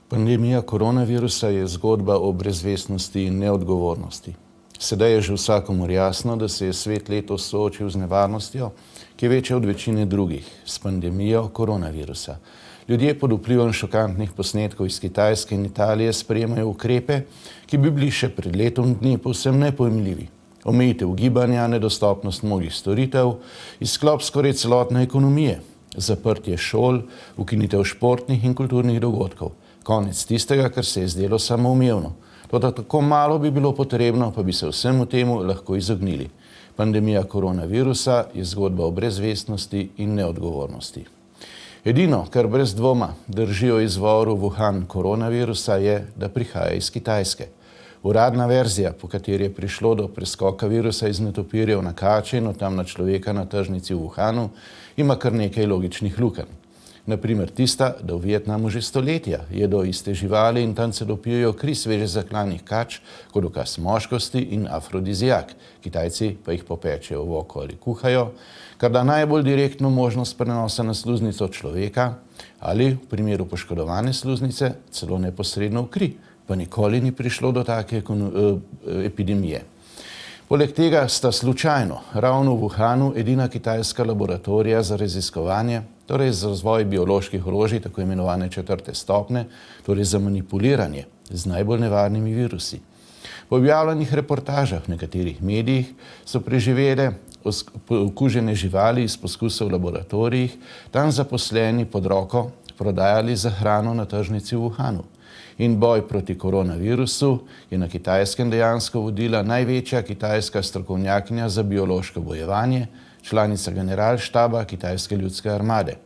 Pandemija koronavirusa je zgodba o brezvestnosti in neodgovornosti. Sedaj je že vsakomur jasno, da se je svet letos soočil z nevarnostjo, ki je večja od večine drugih, s pandemijo koronavirusa. Ljudje pod vplivom šokantnih posnetkov iz Kitajske in Italije sprejemajo ukrepe, ki bi bili še pred letom dni povsem nepojmljivi. Omejitev gibanja, nedostopnost mnogih storitev, izklop skoraj celotne ekonomije, zaprtje šol, ukinitev športnih in kulturnih dogodkov. Konec tistega, kar se je zdelo samoumevno. Toda tako malo bi bilo potrebno, pa bi se vsemu temu lahko izognili. Pandemija koronavirusa je zgodba o brezvestnosti in neodgovornosti. Edino, kar brez dvoma drži o izvoru Wuhan koronavirusa, je, da prihaja iz Kitajske. Uradna verzija, po kateri je prišlo do preskoka virusa iz netopirjev na kače in od tam na človeka na tržnici v Wuhanu, ima kar nekaj logičnih lukenj. Naprimer tista, da v Vietnamu že stoletja jedo iste živali in tam celo pijejo kri sveže zaklanih kač kot dokaz moškosti in afrodizijak. Kitajci pa jih popečejo v oko ali kuhajo, kar da najbolj direktno možnost prenosa na sluznico človeka ali v primeru poškodovane sluznice celo neposredno v kri, pa nikoli ni prišlo do take epidemije. Poleg tega sta slučajno ravno v Wuhanu edina kitajska laboratorija za raziskovanje, torej za razvoj bioloških orožij, tako imenovane 4. stopnje, torej za manipuliranje z najbolj nevarnimi virusi. Po objavljenih reportažah v nekaterih medijih so preživele okužene živali iz poskusov v laboratorijih, tam zaposleni pod roko prodajali za hrano na tržnici v Wuhanu. In boj proti koronavirusu je na Kitajskem dejansko vodila največja kitajska strokovnjakinja za biološko bojevanje, članica generalštaba Kitajske ljudske armade.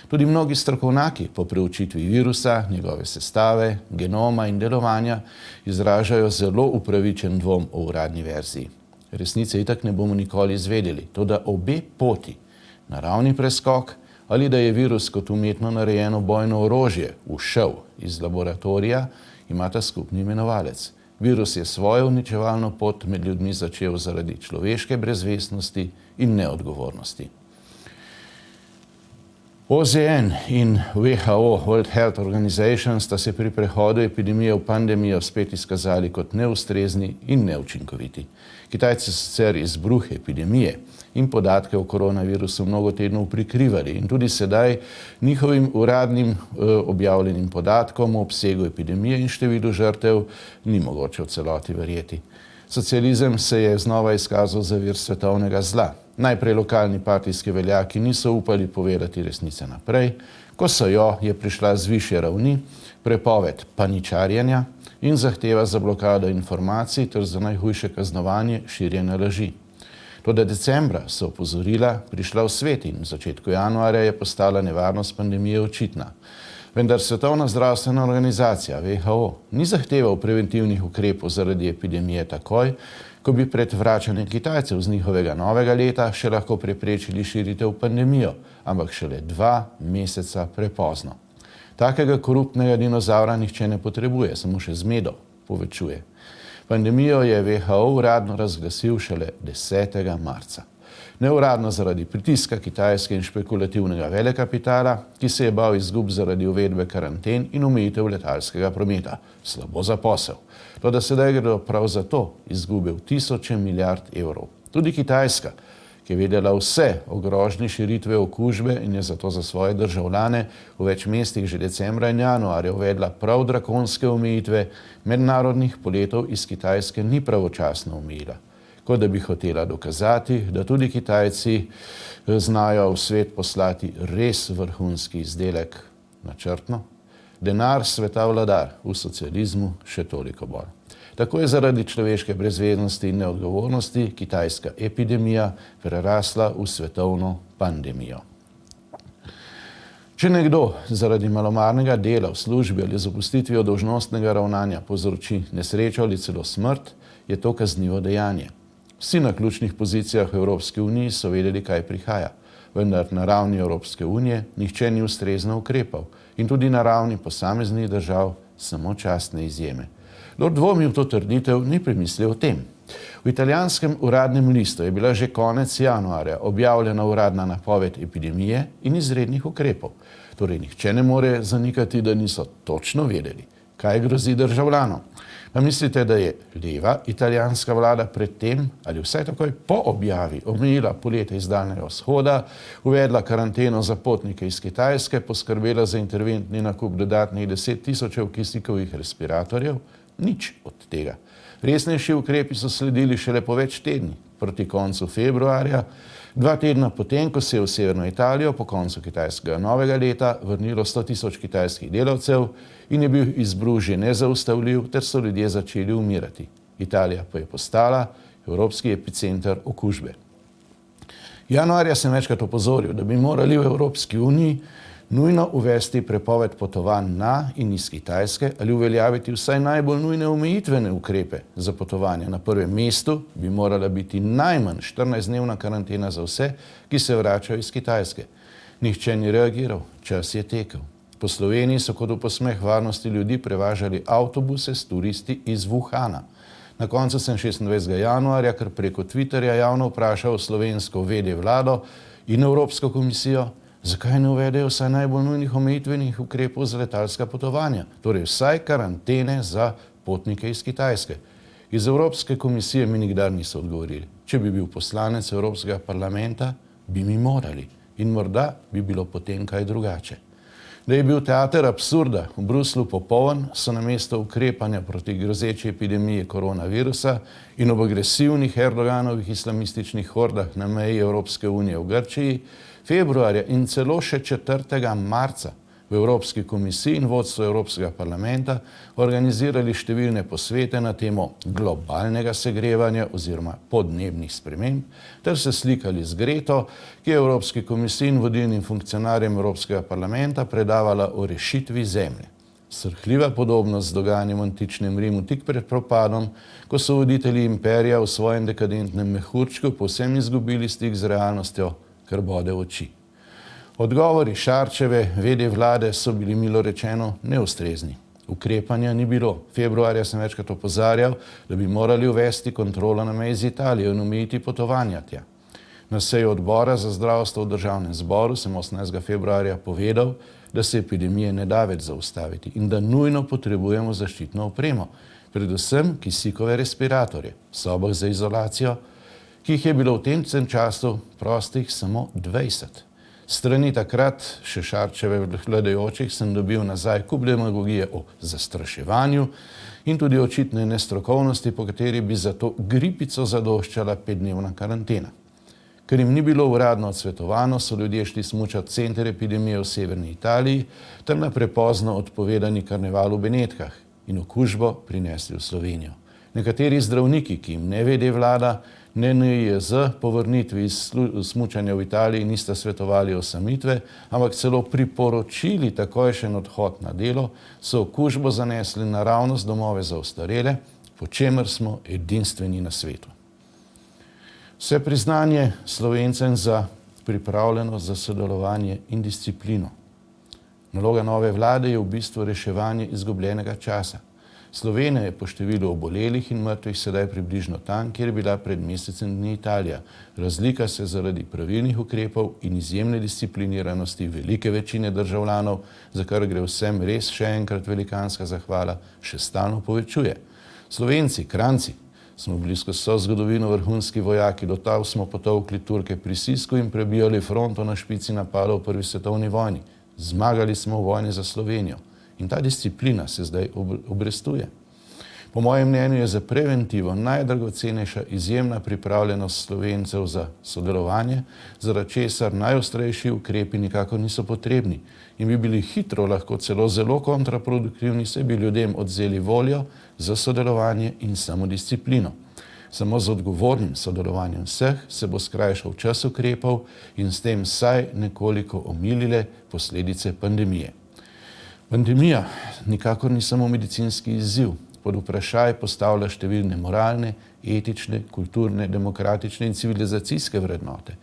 Tudi mnogi strokovnjaki po preučitvi virusa, njegove sestave, genoma in delovanja izražajo zelo upravičen dvom o uradni verziji. Resnice itak ne bomo nikoli izvedeli, toda obe poti, naravni preskok ali da je virus kot umetno narejeno bojno orožje ušel iz laboratorija, imata skupni imenovalec. Virus je svojo uničevalno pot med ljudmi začel zaradi človeške brezvestnosti in neodgovornosti. OZN in WHO, World Health Organization, sta se pri prehodu epidemije v pandemijo spet izkazali kot neustrezni in neučinkoviti. Kitajci so sicer izbruh epidemije in podatke o koronavirusu mnogo tednov prikrivali in tudi sedaj njihovim uradnim objavljenim podatkom o obsegu epidemije in številu žrtev ni mogoče v celoti verjeti. Socializem se je znova izkazal za vir svetovnega zla. Najprej lokalni partijski veljaki niso upali povedati resnice naprej, ko so jo, je prišla z višje ravni prepoved paničarjenja in zahteva za blokado informacij ter za najhujše kaznovanje širjenja laži. Toda decembra so opozorila prišla v svet in v začetku januarja je postala nevarnost pandemije očitna. Vendar Svetovna zdravstvena organizacija WHO ni zahteval preventivnih ukrepov zaradi epidemije takoj, ko bi pred vračanjem Kitajcev z njihovega novega leta še lahko preprečili širitev pandemijo, ampak šele 2 meseca prepozno. Takega koruptnega dinozavra nihče ne potrebuje, samo še zmedo povečuje. Pandemijo je WHO uradno razglasil šele 10. marca. Neuradno zaradi pritiska Kitajske in špekulativnega velekapitala, ki se je bal izgub zaradi uvedbe karanten in omejitev letalskega prometa. Slabo za posel. Toda sedaj gredo prav za to izgube v tisoče milijard evrov. Tudi Kitajska, ki je vedela vse o grožnji širitve okužbe in je zato za svoje državljane v več mestih že decembra in januarja uvedla prav drakonske omejitve, mednarodnih poletov iz Kitajske ni pravočasno omejila. Kot da bi hotela dokazati, da tudi Kitajci znajo v svet poslati res vrhunski izdelek, načrtno. Denar sveta vladar, v socializmu še toliko bolj. Tako je zaradi človeške brezvednosti in neodgovornosti kitajska epidemija prerasla v svetovno pandemijo. Če nekdo zaradi malomarnega dela v službi ali z opustitvijo dolžnostnega ravnanja povzroči nesrečo ali celo smrt, je to kaznivo dejanje. Vsi na ključnih pozicijah v Evropski uniji so vedeli, kaj prihaja, vendar na ravni Evropske unije nihče ni ustrezno ukrepal in tudi na ravni posameznih držav samo častne izjeme. Kdor dvomi v to trditev, ni premislil o tem. V italijanskem uradnem listu je bila že konec januarja objavljena uradna napoved epidemije in izrednih ukrepov. Torej, nihče ne more zanikati, da niso točno vedeli, Kaj grozi državljanom? Pa mislite, da je leva italijanska vlada predtem ali vsaj takoj po objavi omejila polete iz Daljnega vzhoda, uvedla karanteno za potnike iz Kitajske, poskrbela za interventni nakup dodatnih 10 tisočev kislikovih respiratorjev? Nič od tega. Resnejši ukrepi so sledili šele po več tedni, proti koncu februarja, 2 tedna potem, ko se je v severno Italijo po koncu kitajskega novega leta vrnilo 100 tisoč kitajskih delavcev in je bil izbruh že nezaustavljiv, ter so ljudje začeli umirati. Italija pa je postala evropski epicenter okužbe. Januarja sem večkrat opozoril, da bi morali v Evropski uniji nujno uvesti prepoved potovanj na in iz Kitajske ali uveljaviti vsaj najbolj nujne omejitvene ukrepe za potovanje. Na prvem mestu bi morala biti najmanj 14-dnevna karantena za vse, ki se vračajo iz Kitajske. Nihče ni reagiral, čas je tekel. Po Sloveniji so kot v posmeh varnosti ljudi prevažali avtobuse s turisti iz Wuhana. Na koncu sem 26. januarja kar preko Twitterja javno vprašal slovensko vede vlado in Evropsko komisijo, zakaj ne uvedejo vsaj najbolj nujnih omejitvenih ukrepov za letalska potovanja, torej vsaj karantene za potnike iz Kitajske. Iz Evropske komisije mi nikdar niso odgovorili. Če bi bil poslanec Evropskega parlamenta, bi mi morali in morda bi bilo potem kaj drugače. Da je bil teater absurda v Bruslju popoln, so namesto ukrepanja proti grozeči epidemiji koronavirusa in ob agresivnih Erdoganovih islamističnih hordah na meji Evropske unije v Grčiji, februarja in celo še 4. marca v Evropski komisiji in vodstvu Evropskega parlamenta organizirali številne posvete na temo globalnega segrevanja oziroma podnebnih sprememb, ter se slikali z Greto, ki je Evropski komisiji in vodilnim funkcionarjem Evropskega parlamenta predavala o rešitvi zemlje. Srhljiva podobnost z dogajanjem v antičnem Rimu tik pred propadom, ko so voditelji imperija v svojem dekadentnem mehurčku povsem izgubili stik z realnostjo, kar bode v oči. Odgovori Šarčeve vede vlade so bili milo rečeno neustrezni. Ukrepanja ni bilo. Februarja sem večkrat opozarjal, da bi morali uvesti kontrolo na meji z Italijo in omejiti potovanja tja. Na seji odbora za zdravstvo v Državnem zboru sem 18. februarja povedal, da se epidemije ne da več zaustaviti in da nujno potrebujemo zaščitno opremo, predvsem kisikove respiratorje v sobah za izolacijo, ki jih je bilo v tem času prostih samo 20. Strani takrat še Šarčeve vladajočih sem dobil nazaj kup demagogije o zastraševanju in tudi očitne nestrokovnosti, po kateri bi za to gripico zadoščala 5-dnevna karantena. Ker jim ni bilo uradno odsvetovano, so ljudje šli smučat center epidemije v severni Italiji, tam na prepozno odpovedani karneval v Benetkah in okužbo prinesli v Slovenijo. Nekateri zdravniki, ki jim ne vede vlada, ne NIJZ po vrnitvi iz smučanja v Italiji nista svetovali osamitve, ampak celo priporočili takojšen odhod na delo, so okužbo zanesli naravnost domove za ostarele, po čemer smo edinstveni na svetu. Vse priznanje Slovencem za pripravljenost za sodelovanje in disciplino. Naloga nove vlade je v bistvu reševanje izgubljenega časa. Slovenija je po številu obolelih in mrtvih sedaj približno tam, kjer je bila pred mesecem dni Italija. Razlika se zaradi pravilnih ukrepov in izjemne discipliniranosti velike večine državljanov, za kar gre vsem res še enkrat velikanska zahvala, še stalno povečuje. Slovenci, Kranjci, smo bili skozi vso zgodovino vrhunski vojaki, do tal smo potolkli Turke pri Sisku in prebijali fronto na špici napadov v Prvi svetovni vojni. Zmagali smo v vojni za Slovenijo. In ta disciplina se zdaj obrestuje. Po mojem mnenju je za preventivo najdragocenejša izjemna pripravljenost Slovencev za sodelovanje, zaradi česar najostrejši ukrepi nikakor niso potrebni in bi bili hitro lahko celo zelo kontraproduktivni, saj bi ljudem odzeli voljo za sodelovanje in samodisciplino. Samo z odgovornim sodelovanjem vseh se bo skrajšal čas ukrepov in s tem vsaj nekoliko omilile posledice pandemije. Pandemija nikakor ni samo medicinski izziv, pod vprašaj postavlja številne moralne, etične, kulturne, demokratične in civilizacijske vrednote.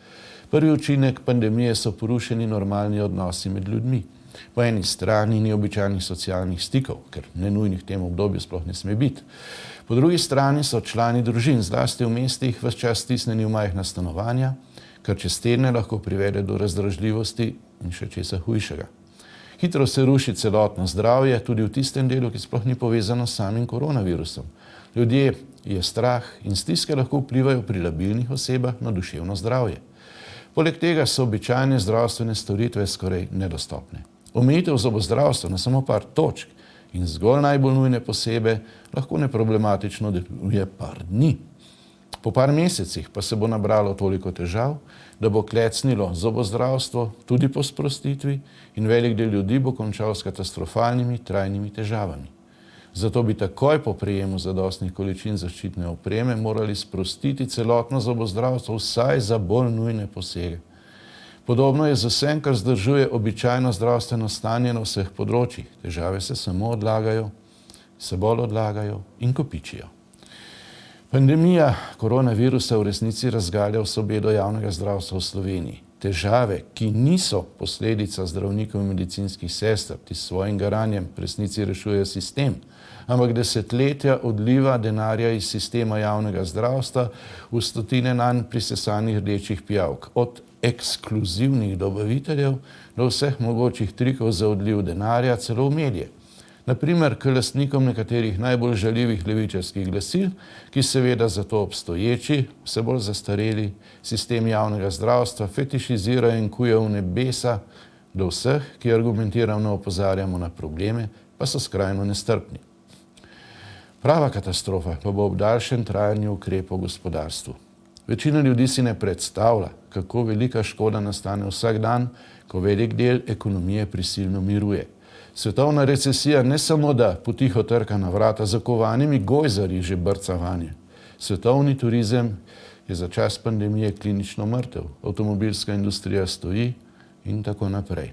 Prvi učinek pandemije so porušeni normalni odnosi med ljudmi. Po eni strani ni običajnih socialnih stikov, ker nenujnih v tem obdobju sploh ne sme biti. Po drugi strani so člani družin, zlasti v mestih, ves čas stisnjeni v majhna stanovanja, kar čez tedne lahko privede do razdražljivosti in še česa hujšega. Hitro se ruši celotno zdravje, tudi v tistem delu, ki sploh ni povezano s samim koronavirusom. Ljudje je strah in stiske lahko vplivajo pri labilnih osebah na duševno zdravje. Poleg tega so običajne zdravstvene storitve skoraj nedostopne. Omejitev zobozdravstva na samo par točk in zgolj najbolj nujne posebe lahko neproblematično deluje par dni. Po par mesecih pa se bo nabralo toliko težav, da bo klecnilo zobozdravstvo tudi po sprostitvi in velik del ljudi bo končal s katastrofalnimi trajnimi težavami. Zato bi takoj po prejemu zadostnih količin zaščitne opreme morali sprostiti celotno zobozdravstvo vsaj za bolj nujne posege. Podobno je z vsem, kar zdržuje običajno zdravstveno stanje na vseh področjih. Težave se samo odlagajo, se bolj odlagajo in kopičijo. Pandemija koronavirusa v resnici razgalja vso bedo javnega zdravstva v Sloveniji. Težave, ki niso posledica zdravnikov in medicinskih sester, ki s svojim garanjem v resnici rešujejo sistem, ampak desetletja odliva denarja iz sistema javnega zdravstva v stotine nanj prisesanih rdečih pijavk, od ekskluzivnih dobaviteljev do vseh mogočih trikov za odliv denarja, celo v medije. Naprimer, k lastnikom nekaterih najbolj žaljivih levičarskih glasil, ki seveda zato obstoječi, vse bolj zastareli sistem javnega zdravstva fetišizirajo in kujejo v nebesa, do vseh, ki argumentirano opozarjamo na probleme, pa so skrajno nestrpni. Prava katastrofa pa bo ob daljšem trajanju ukrepov v gospodarstvu. Večina ljudi si ne predstavlja, kako velika škoda nastane vsak dan, ko velik del ekonomije prisilno miruje. Svetovna recesija ne samo, da potiho trka na vrata, zakovanimi gojzarji že brca vanje. Svetovni turizem je za čas pandemije klinično mrtev, avtomobilska industrija stoji in tako naprej.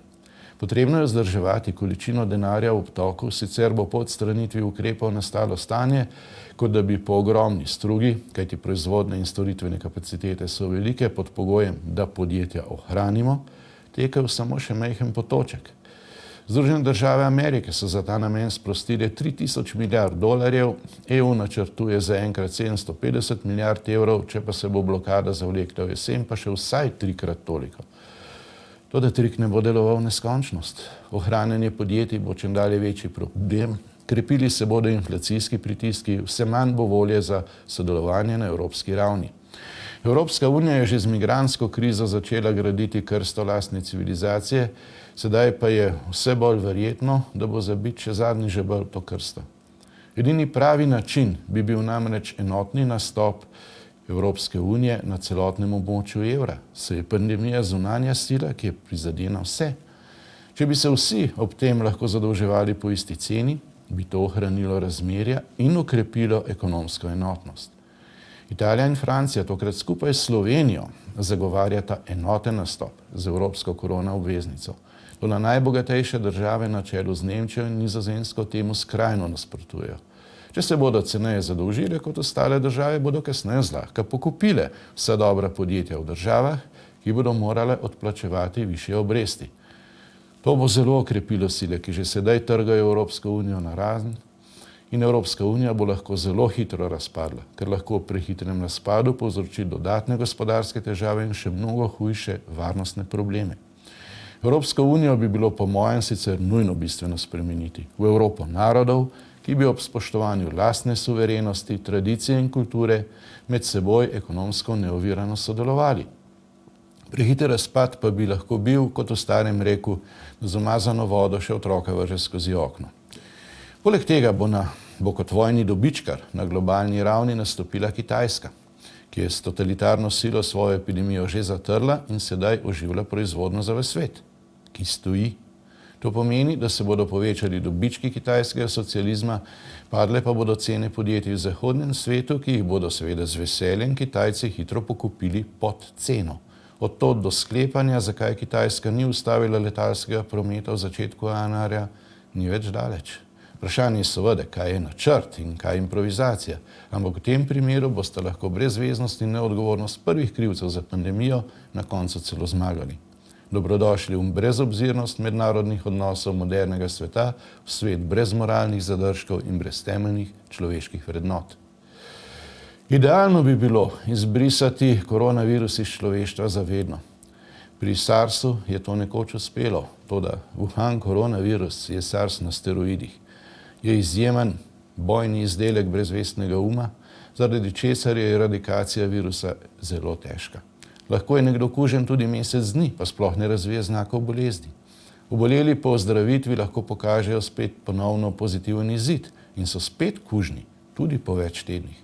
Potrebno je vzdrževati količino denarja v obtoku, sicer bo po odstranitvi ukrepov nastalo stanje, kot da bi po ogromni strugi, kajti proizvodne in storitvene kapacitete so velike pod pogojem, da podjetja ohranimo, tekel samo še majhen potoček. Združene države Amerike so za ta namen sprostile 3000 milijard dolarjev, EU načrtuje za enkrat 750 milijard evrov, če pa se bo blokada zavlekla v jesen, pa še vsaj 3-krat toliko. Toda trik ne bo deloval neskončnost. Ohranjanje podjetij bo čedalje večji problem, krepili se bodo inflacijski pritiski, vse manj bo volje za sodelovanje na evropski ravni. Evropska unija je že z migrantsko krizo začela graditi krsto lastne civilizacije, sedaj pa je vse bolj verjetno, da bo zabit še zadnji žebelj to krsto. Edini pravi način bi bil namreč enotni nastop Evropske unije na celotnem območju evra, saj je pandemija zunanja sila, ki je prizadena vse. Če bi se vsi ob tem lahko zadolževali po isti ceni, bi to ohranilo razmerja in okrepilo ekonomsko enotnost. Italija in Francija tokrat skupaj s Slovenijo zagovarjata enoten nastop z evropsko korona obveznico. Toda najbogatejše države na čelu z Nemčijo in Nizozemsko temu skrajno nasprotujejo. Če se bodo ceneje zadolžile kot ostale države, bodo kasneje zlahka pokupile vsa dobra podjetja v državah, ki bodo morale odplačevati višje obresti. To bo zelo okrepilo sile, ki že sedaj trgajo Evropsko unijo na razen, in Evropska unija bo lahko zelo hitro razpadla, ker lahko pri hitrem razpadu povzroči dodatne gospodarske težave in še mnogo hujše varnostne probleme. Evropsko unijo bi bilo po mojem sicer nujno bistveno spremeniti v Evropo narodov, ki bi ob spoštovanju lastne suverenosti, tradicije in kulture med seboj ekonomsko neovirano sodelovali. Prehiter razpad pa bi lahko bil, kot v starem reku, z umazano vodo še otroka vrže skozi okno. Poleg tega bo kot vojni dobičkar na globalni ravni nastopila Kitajska, ki je s totalitarno silo svojo epidemijo že zatrla in sedaj oživlja proizvodnjo za ves svet, ki stoji. To pomeni, da se bodo povečali dobički kitajskega socializma, padle pa bodo cene podjetij v zahodnem svetu, ki jih bodo seveda z veseljem Kitajci hitro pokupili pod ceno. Od tod do sklepanja, zakaj Kitajska ni ustavila letalskega prometa v začetku januarja, ni več daleč. Vprašanje je seveda, kaj je načrt in kaj je improvizacija, ampak v tem primeru boste lahko brezveznost in neodgovornost prvih krivcev za pandemijo na koncu celo zmagali. Dobrodošli v brezobzirnost mednarodnih odnosov modernega sveta, v svet brez moralnih zadržkov in brez temeljnih človeških vrednot. Idealno bi bilo izbrisati koronavirus iz človeštva zavedno. Pri SARS-u je to nekoč uspelo, Toda Wuhan koronavirus je SARS na steroidih. Je izjemen bojni izdelek brezvestnega uma, zaradi česar je eradikacija virusa zelo težka. Lahko je nekdo kužen tudi mesec dni, pa sploh ne razvije znakov bolezni. Oboleli po ozdravitvi lahko pokažejo spet ponovno pozitiven izid in so spet kužni, tudi po več tednih.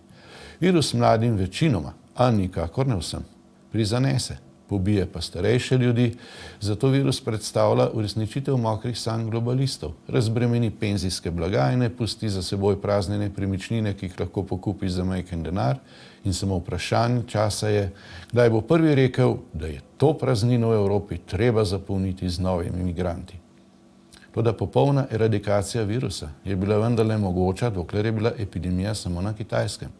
Virus mladim večinoma, a nikakor ne vsem, prizanese, pobije pa starejše ljudi, zato virus predstavlja uresničitev mokrih sanj globalistov, razbremeni penzijske blagajne, pusti za seboj prazne nepremičnine, ki jih lahko pokupi za majhen denar in samo vprašanje časa je, kdaj bo prvi rekel, da je to praznino v Evropi treba zapolniti z novimi migranti. Toda popolna eradikacija virusa je bila vendarle mogoča, dokler je bila epidemija samo na Kitajskem.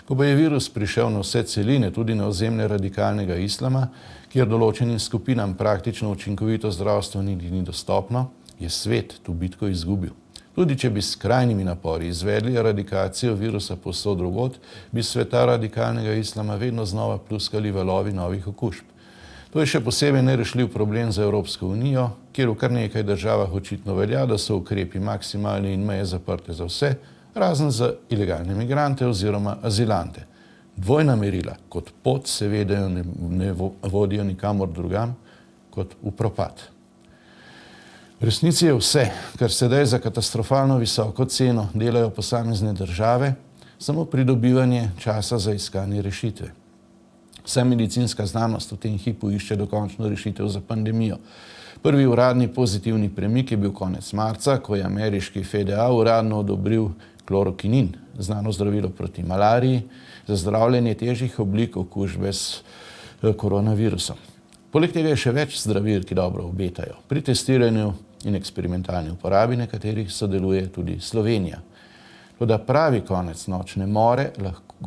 Ko pa je virus prišel na vse celine, tudi na ozemlje radikalnega islama, kjer določenim skupinam praktično učinkovito zdravstvo ni dostopno, je svet tu bitko izgubil. Tudi če bi s skrajnimi napori izvedli eradikacijo virusa povsod drugod, bi sveta radikalnega islama vedno znova pluskali valovi novih okužb. To je še posebej nerešljiv problem za Evropsko unijo, kjer v kar nekaj državah očitno velja, da so ukrepi maksimalni in meje zaprte za vse, razen za ilegalne migrante oziroma azilante. Dvojna merila kot pot seveda ne vodijo nikamor drugam kot v propad. V resnici je vse, kar sedaj za katastrofalno visoko ceno delajo posamezne države, samo pridobivanje časa za iskanje rešitve. Vsa medicinska znanost v tem hipu išče dokončno rešitev za pandemijo. Prvi uradni pozitivni premik je bil konec marca, ko je ameriški FDA uradno odobril klorokinin, znano zdravilo proti malariji, za zdravljenje težjih oblik okužbe s koronavirusom. Poleg tega je še več zdravil, ki dobro obetajo. Pri testiranju in eksperimentalni uporabi nekaterih sodeluje tudi Slovenija. Toda pravi konec nočne more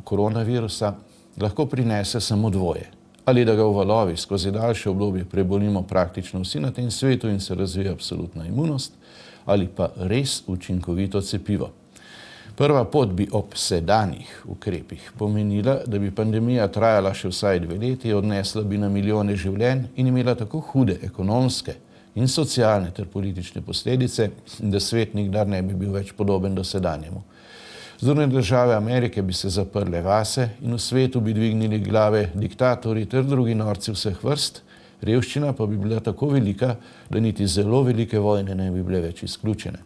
koronavirusa lahko prinese samo dvoje. Ali da ga v valovi skozi daljše obdobje prebolimo praktično vsi na tem svetu in se razvije absolutna imunost, ali pa res učinkovito cepivo. Prva pot bi ob sedanjih ukrepih pomenila, da bi pandemija trajala še vsaj 2 leti, odnesla bi na milijone življenj in imela tako hude ekonomske in socialne ter politične posledice, da svet nikdar ne bi bil več podoben dosedanjemu. Združene države Amerike bi se zaprle vase in v svetu bi dvignili glave diktatorji ter drugi norci vseh vrst, revščina pa bi bila tako velika, da niti zelo velike vojne ne bi bile več izključene.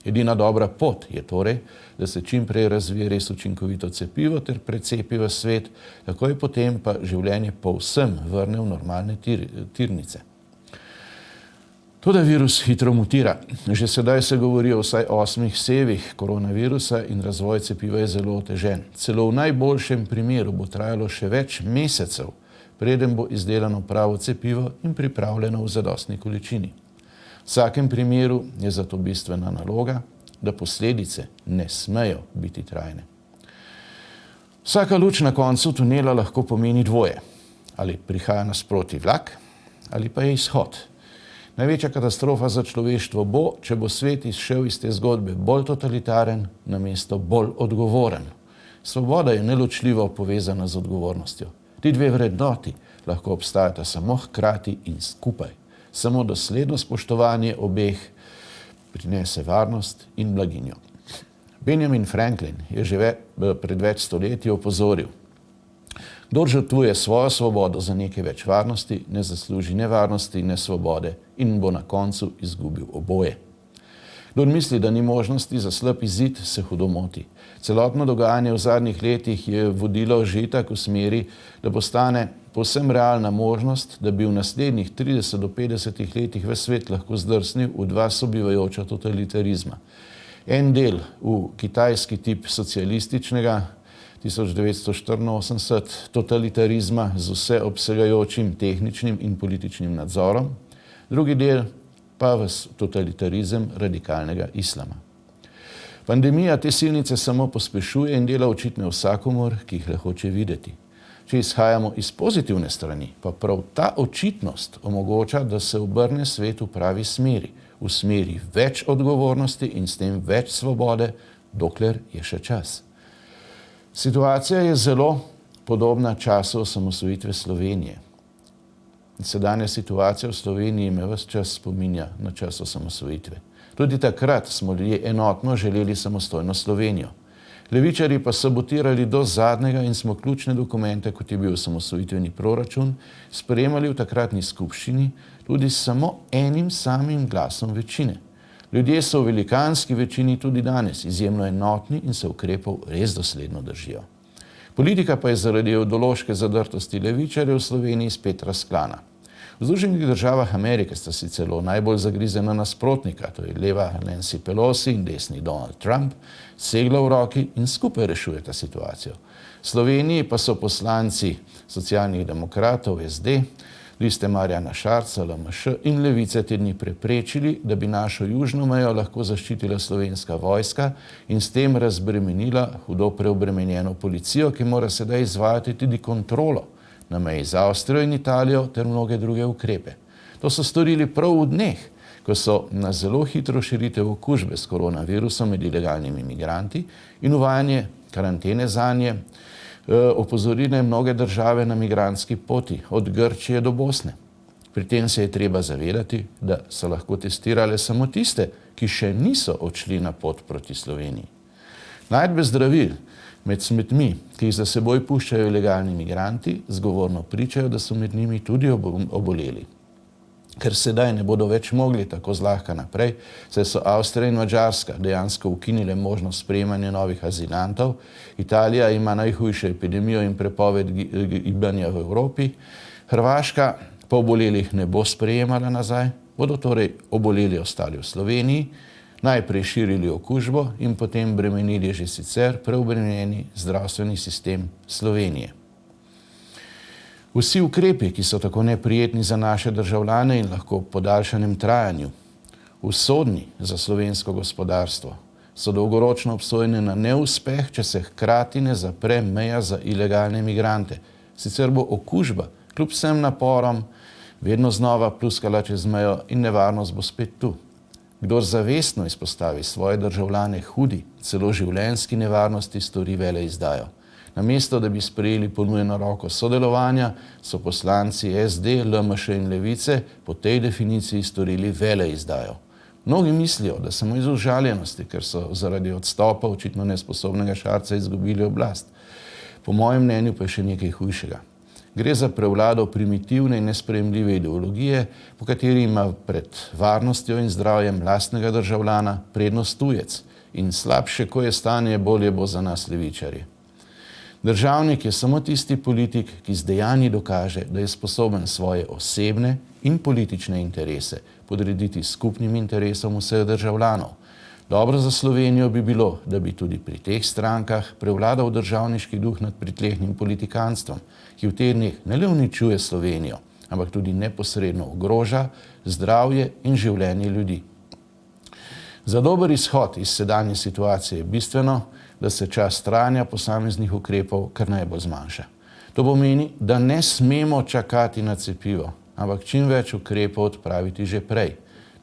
Edina dobra pot je torej, da se čim prej razvije res učinkovito cepivo ter precepi v svet, takoj potem pa življenje povsem vrne v normalne tirnice. Toda virus hitro mutira. Že sedaj se govori o vsaj 8 sevih koronavirusa in razvoj cepiva je zelo otežen. Celo v najboljšem primeru bo trajalo še več mesecev, preden bo izdelano pravo cepivo in pripravljeno v zadostni količini. V vsakem primeru je zato bistvena naloga, da posledice ne smejo biti trajne. Vsaka luč na koncu tunela lahko pomeni dvoje. Ali prihaja nasproti vlak, ali pa je izhod. Največja katastrofa za človeštvo bo, če bo svet izšel iz te zgodbe bolj totalitaren, namesto bolj odgovoren. Svoboda je neločljivo povezana z odgovornostjo. Ti dve vrednoti lahko obstajata samo hkrati in skupaj. Samo dosledno spoštovanje obeh prinese varnost in blaginjo. Benjamin Franklin je že pred več stoletji opozoril: kdor žrtvuje svojo svobodo za nekaj več varnosti, ne zasluži ne varnosti, ne svobode in bo na koncu izgubil oboje. Kdor misli, da ni možnosti za slab izid, se hudo moti. Celotno dogajanje v zadnjih letih je vodilo že itak v smeri, da postane povsem realna možnost, da bi v naslednjih 30 do 50 letih ves svet lahko zdrsnil v 2 sobivajoča totalitarizma. En del v kitajski tip socialističnega 1984 totalitarizma z vseobsegajočim tehničnim in političnim nadzorom, drugi del pa v totalitarizem radikalnega islama. Pandemija te silnice samo pospešuje in dela očitne vsakomur, ki jih le hoče videti. Če izhajamo iz pozitivne strani, pa prav ta očitnost omogoča, da se obrne svet v pravi smeri, v smeri več odgovornosti in s tem več svobode, dokler je še čas. Situacija je zelo podobna času osamosvojitve Slovenije. Sedanja situacija v Sloveniji me ves čas spominja na čas osamosvojitve. Tudi takrat smo ljudje enotno želeli samostojno Slovenijo. Levičarji pa sabotirali do zadnjega in smo ključne dokumente, kot je bil osamosvojitveni proračun, sprejemali v takratni skupščini tudi samo enim samim glasom večine. Ljudje so v velikanski večini tudi danes izjemno enotni in se ukrepov res dosledno držijo. Politika pa je zaradi ideološke zadrtosti levičarjev v Sloveniji spet razklana. V Združenih državah Amerike sta si celo najbolj zagrizena nasprotnika, to je leva Nancy Pelosi in desni Donald Trump, segla v roki in skupaj rešujeta situacijo. V Sloveniji pa so poslanci socialnih demokratov SD, Liste Marjana Šarca, LMŠ in Levice te dni preprečili, da bi našo južno mejo lahko zaščitila slovenska vojska in s tem razbremenila hudo preobremenjeno policijo, ki mora sedaj izvajati tudi kontrolo na meji z Avstrijo in Italijo ter mnoge druge ukrepe. To so storili prav v dneh, ko so na zelo hitro širitev okužbe s koronavirusom med ilegalnimi migranti in uvajanje karantene zanje opozorile mnoge države na migrantski poti, od Grčije do Bosne. Pri tem se je treba zavedati, da so lahko testirale samo tiste, ki še niso odšli na pot proti Sloveniji. Najdbe zdravil med smetmi, ki jih za seboj puščajo ilegalni migranti, zgovorno pričajo, da so med njimi tudi oboleli. Ker sedaj ne bodo več mogli tako zlahka naprej, saj so Avstrija in Madžarska dejansko ukinile možnost sprejemanja novih azilantov, Italija ima najhujšo epidemijo in prepoved gibanja v Evropi, Hrvaška pa obolelih ne bo sprejemala nazaj, bodo torej oboleli ostali v Sloveniji, najprej širili okužbo in potem bremenili že sicer preobremenjeni zdravstveni sistem Slovenije. Vsi ukrepi, ki so tako neprijetni za naše državljane in lahko v podaljšanem trajanju, usodni za slovensko gospodarstvo, so dolgoročno obsojene na neuspeh, če se hkrati ne zapre meja za ilegalne migrante. Sicer bo okužba, kljub vsem naporom, vedno znova pluskala čez mejo in nevarnost bo spet tu. Kdor zavestno izpostavi svoje državljane hudi, celo življenjski nevarnosti, stori veleizdajo. Namesto, da bi sprejeli ponujeno roko sodelovanja, so poslanci SD, LMŠ in Levice po tej definiciji storili veleizdajo. Mnogi mislijo, da samo iz užaljenosti, ker so zaradi odstopa očitno nesposobnega Šarca izgubili oblast. Po mojem mnenju pa je še nekaj hujšega. Gre za prevlado primitivne in nesprejemljive ideologije, po kateri ima pred varnostjo in zdravjem lastnega državljana prednost tujec. In slabše, ko je stanje, bolje bo za nas levičarje. Državnik je samo tisti politik, ki z dejanji dokaže, da je sposoben svoje osebne in politične interese podrediti skupnim interesom vseh državljanov. Dobro za Slovenijo bi bilo, da bi tudi pri teh strankah prevladal državniški duh nad pritlehnim politikanstvom, ki v teh dneh ne le uničuje Slovenijo, ampak tudi neposredno ogroža zdravje in življenje ljudi. Za dober izhod iz sedanje situacije je bistveno, da se čas trajanja posameznih ukrepov kar najbolj zmanjša. To pomeni, da ne smemo čakati na cepivo, ampak čim več ukrepov odpraviti že prej.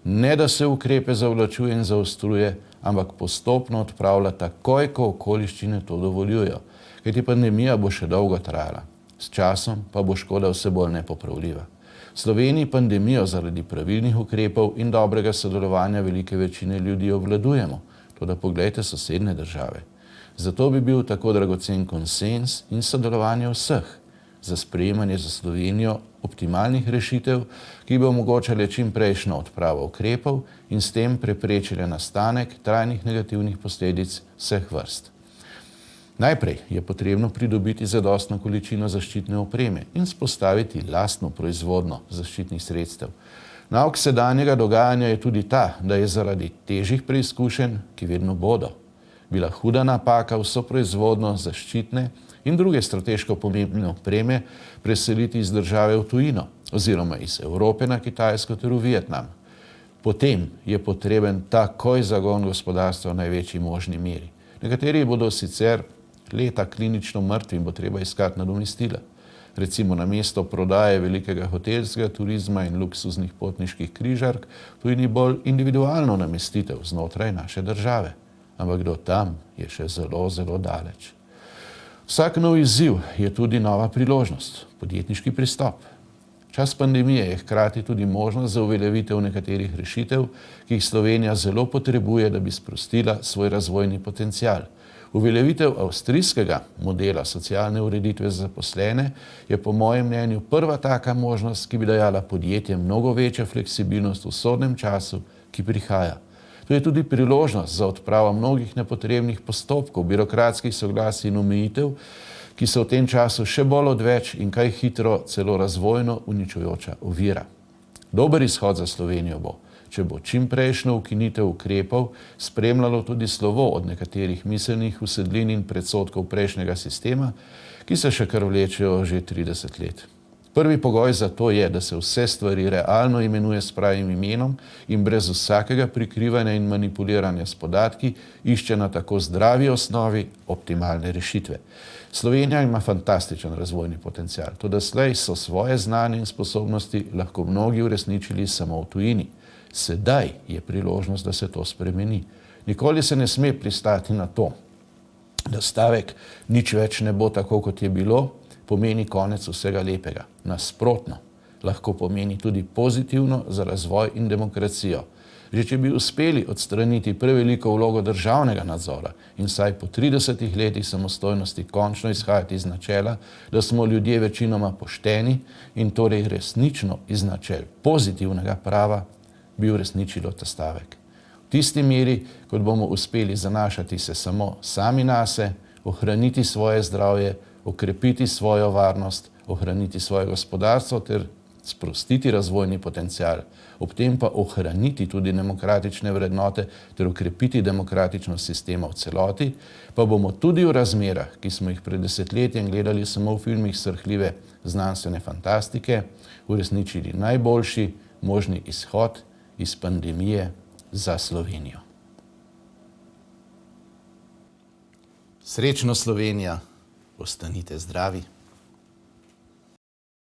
Ne, da se ukrepe zavlačuje in zaostruje, ampak postopno odpravlja takoj, ko okoliščine to dovoljujo. Kajti pandemija bo še dolgo trajala. S časom pa bo škoda vse bolj nepopravljiva. V Sloveniji pandemijo zaradi pravilnih ukrepov in dobrega sodelovanja velike večine ljudi obvladujemo. Toda poglejte sosednje države. Zato bi bil tako dragocen konsens in sodelovanje vseh za sprejemanje za Slovenijo optimalnih rešitev, ki bi omogočale čim prejšnjo odpravo ukrepov in s tem preprečile nastanek trajnih negativnih posledic vseh vrst. Najprej je potrebno pridobiti zadostno količino zaščitne opreme in vzpostaviti lastno proizvodnjo zaščitnih sredstev. Nauk sedanjega dogajanja je tudi ta, da je zaradi težjih preizkušenj, ki vedno bodo, bila huda napaka vso proizvodnjo zaščitne in druge strateško pomembne opreme preseliti iz države v tujino oziroma iz Evrope na Kitajsko ter v Vietnam. Potem je potreben takoj zagon gospodarstva v največji možni meri. Nekateri bodo sicer leta klinično mrtvi in bo treba iskati nadomestila. Recimo namesto prodaje velikega hotelskega turizma in luksuznih potniških križark, tujini bolj individualno namestitev znotraj naše države. Ampak do tam je še zelo, zelo daleč. Vsak nov izziv je tudi nova priložnost, podjetniški pristop. Čas pandemije je hkrati tudi možnost za uveljavitev nekaterih rešitev, ki jih Slovenija zelo potrebuje, da bi sprostila svoj razvojni potencial. Uveljavitev avstrijskega modela socialne ureditve za zaposlene je po mojem mnenju prva taka možnost, ki bi dajala podjetjem mnogo večjo fleksibilnost v sodnem času, ki prihaja. To je tudi priložnost za odpravo mnogih nepotrebnih postopkov, birokratskih soglasij in omejitev, ki so v tem času še bolj odveč in kaj hitro celo razvojno uničujoča ovira. Dober izhod za Slovenijo bo, če bo čimprejšnjo ukinitev ukrepov spremljalo tudi slovo od nekaterih miselnih usedlin in predsodkov prejšnjega sistema, ki se še kar vlečejo že 30 let. Prvi pogoj za to je, da se vse stvari realno imenuje s pravim imenom in brez vsakega prikrivanja in manipuliranja s podatki išče na tako zdravi osnovi optimalne rešitve. Slovenija ima fantastičen razvojni potencial, toda slej so svoje znanje in sposobnosti lahko mnogi uresničili samo v tujini. Sedaj je priložnost, da se to spremeni. Nikoli se ne sme pristati na to, da stavek nič več ne bo tako, kot je bilo, pomeni konec vsega lepega. Nasprotno, lahko pomeni tudi pozitivno za razvoj in demokracijo. Že če bi uspeli odstraniti preveliko vlogo državnega nadzora in saj po 30 letih samostojnosti končno izhajati iz načela, da smo ljudje večinoma pošteni in torej resnično iz načel pozitivnega prava, bi uresničilo ta stavek. V tisti meri, kot bomo uspeli zanašati se samo sami nase, ohraniti svoje zdravje, okrepiti svojo varnost, ohraniti svoje gospodarstvo ter sprostiti razvojni potencial, ob tem pa ohraniti tudi demokratične vrednote ter okrepiti demokratičnost sistema v celoti, pa bomo tudi v razmerah, ki smo jih pred desetletjem gledali samo v filmih srhljive znanstvene fantastike, uresničili najboljši možni izhod iz pandemije za Slovenijo. Srečno Slovenija, ostanite zdravi.